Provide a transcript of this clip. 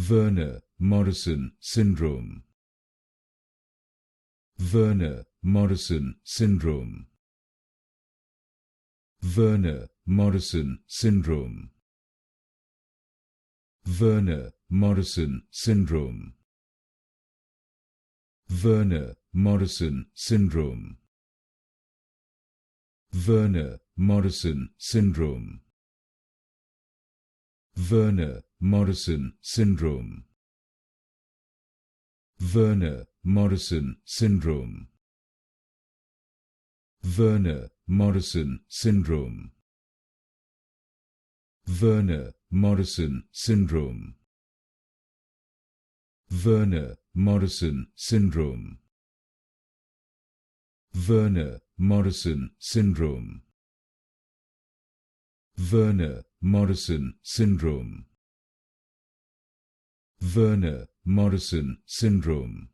Verner-Morrison Syndrome. Verner-Morrison Syndrome. Verner-Morrison Syndrome. Verner-Morrison Syndrome. Verner-Morrison Syndrome. Verner-Morrison Syndrome. Verner-Morrison Syndrome. Verner-Morrison Syndrome. Verner-Morrison Syndrome. Verner-Morrison Syndrome. Verner-Morrison Syndrome. Verner-Morrison Syndrome. Verner-Morrison Syndrome. Verner-Morrison Syndrome.